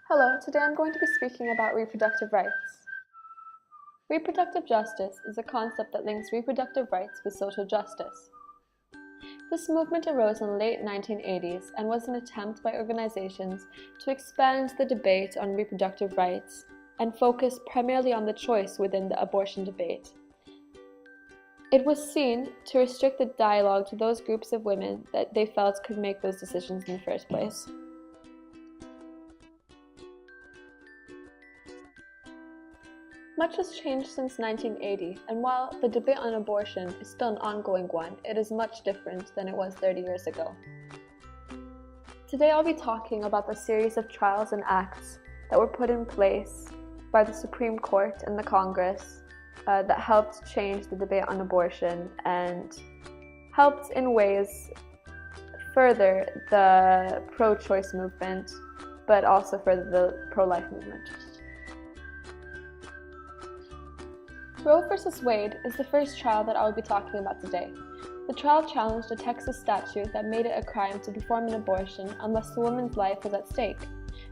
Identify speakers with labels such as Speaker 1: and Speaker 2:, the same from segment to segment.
Speaker 1: Hello, today I'm going to be speaking about reproductive rights. Reproductive justice is a concept that links reproductive rights with social justice. This movement arose in the late 1980s and was an attempt by organizations to expand the debate on reproductive rights and focus primarily on the choice within the abortion debate. It was seen to restrict the dialogue to those groups of women that they felt could make those decisions in the first place. Much has changed since 1980, and while the debate on abortion is still an ongoing one, it is much different than it was 30 years ago. Today I'll be talking about the series of trials and acts that were put in place by the Supreme Court and the Congress that helped change the debate on abortion and helped in ways further the pro-choice movement, but also further the pro-life movement. Roe v. Wade is the first trial that I will be talking about today. The trial challenged a Texas statute that made it a crime to perform an abortion unless the woman's life was at stake.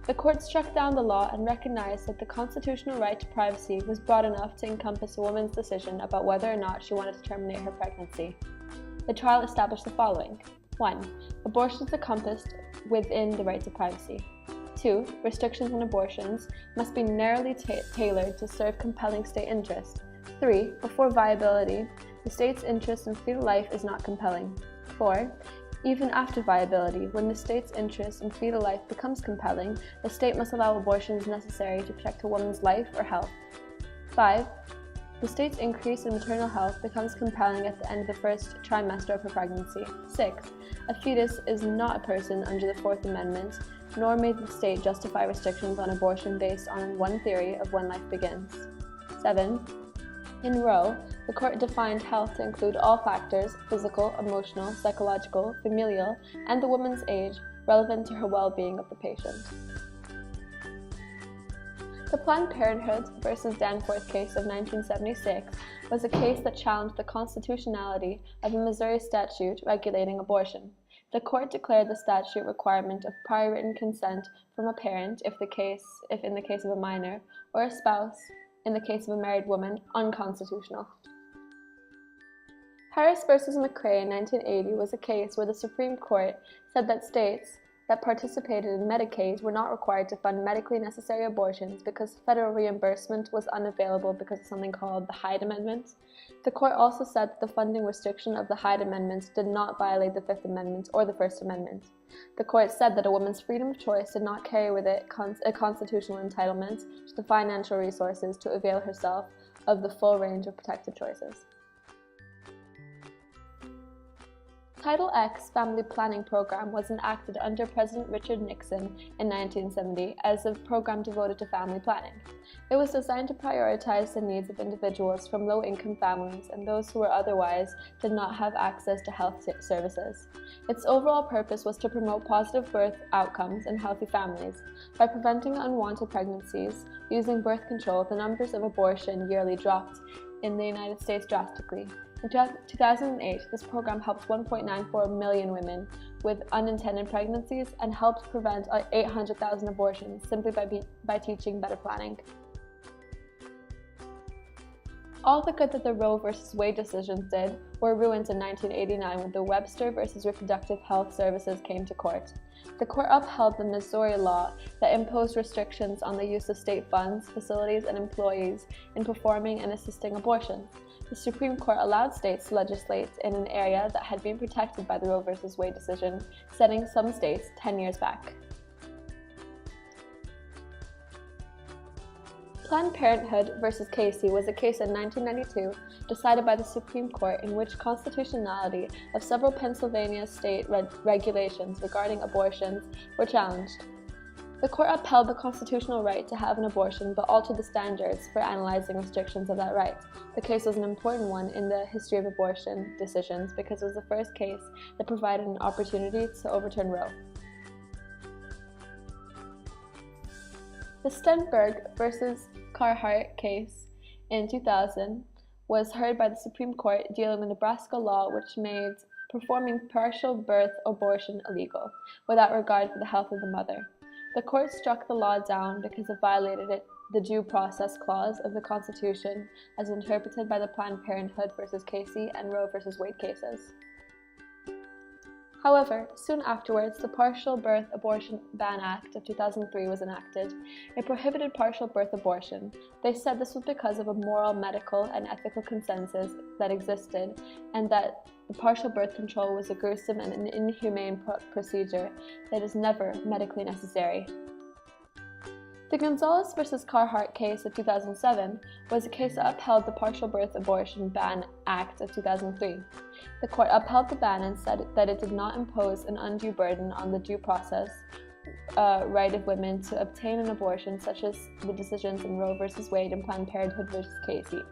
Speaker 1: The court struck down the law and recognized that the constitutional right to privacy was broad enough to encompass a woman's decision about whether or not she wanted to terminate her pregnancy. The trial established the following. 1. Abortion is encompassed within the right to privacy. 2. Restrictions on abortions must be narrowly tailored to serve compelling state interest. 3. Before viability, the state's interest in fetal life is not compelling. 4. Even after viability, when the state's interest in fetal life becomes compelling, the state must allow abortions necessary to protect a woman's life or health. 5. The state's increase in maternal health becomes compelling at the end of the first trimester of her pregnancy. 6. A fetus is not a person under the Fourth Amendment, nor may the state justify restrictions on abortion based on one theory of when life begins. 7. In Roe, the court defined health to include all factors, physical, emotional, psychological, familial, and the woman's age, relevant to her well-being of the patient. The Planned Parenthood v. Danforth case of 1976 was a case that challenged the constitutionality of a Missouri statute regulating abortion. The court declared the statute requirement of prior written consent from a parent if in the case of a minor, or a spouse, in the case of a married woman, unconstitutional. Harris v. McCray in 1980 was a case where the Supreme Court said that states that participated in Medicaid were not required to fund medically necessary abortions because federal reimbursement was unavailable because of something called the Hyde Amendment. The court also said that the funding restriction of the Hyde Amendment did not violate the Fifth Amendment or the First Amendment. The court said that a woman's freedom of choice did not carry with it a constitutional entitlement to the financial resources to avail herself of the full range of protected choices. Title X Family Planning Program was enacted under President Richard Nixon in 1970 as a program devoted to family planning. It was designed to prioritize the needs of individuals from low-income families and those who otherwise did not have access to health services. Its overall purpose was to promote positive birth outcomes and healthy families. By preventing unwanted pregnancies using birth control, the numbers of abortion yearly dropped in the United States drastically. In 2008, this program helped 1.94 million women with unintended pregnancies and helped prevent 800,000 abortions simply by teaching better planning. All the good that the Roe v. Wade decisions did were ruined in 1989 when the Webster v. Reproductive Health Services came to court. The court upheld the Missouri law that imposed restrictions on the use of state funds, facilities, and employees in performing and assisting abortions. The Supreme Court allowed states to legislate in an area that had been protected by the Roe v. Wade decision, setting some states 10 years back. Planned Parenthood v. Casey was a case in 1992 decided by the Supreme Court in which constitutionality of several Pennsylvania state regulations regarding abortions were challenged. The court upheld the constitutional right to have an abortion but altered the standards for analyzing restrictions of that right. The case was an important one in the history of abortion decisions because it was the first case that provided an opportunity to overturn Roe. The Stenberg v. Carhart case in 2000 was heard by the Supreme Court dealing with Nebraska law which made performing partial birth abortion illegal, without regard for the health of the mother. The court struck the law down because it violated the Due Process Clause of the Constitution as interpreted by the Planned Parenthood v. Casey and Roe v. Wade cases. However, soon afterwards, the Partial Birth Abortion Ban Act of 2003 was enacted. It prohibited partial birth abortion. They said this was because of a moral, medical, and ethical consensus that existed, and that the partial birth control was a gruesome and an inhumane procedure that is never medically necessary. The Gonzalez v. Carhart case of 2007 was a case that upheld the Partial Birth Abortion Ban Act of 2003. The court upheld the ban and said that it did not impose an undue burden on the due process right of women to obtain an abortion, such as the decisions in Roe v. Wade and Planned Parenthood v. Casey.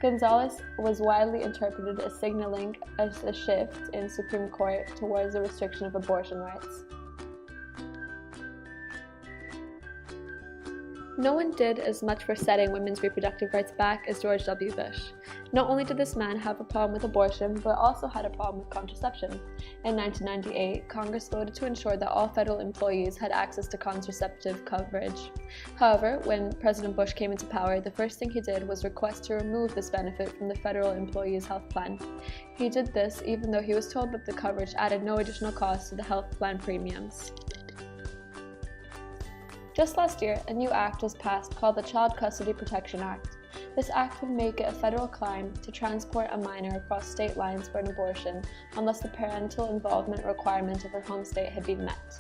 Speaker 1: Gonzalez was widely interpreted as signaling a shift in Supreme Court towards the restriction of abortion rights. No one did as much for setting women's reproductive rights back as George W. Bush. Not only did this man have a problem with abortion, but also had a problem with contraception. In 1998, Congress voted to ensure that all federal employees had access to contraceptive coverage. However, when President Bush came into power, the first thing he did was request to remove this benefit from the federal employees' health plan. He did this even though he was told that the coverage added no additional cost to the health plan premiums. Just last year, a new act was passed called the Child Custody Protection Act. This act would make it a federal crime to transport a minor across state lines for an abortion unless the parental involvement requirement of her home state had been met.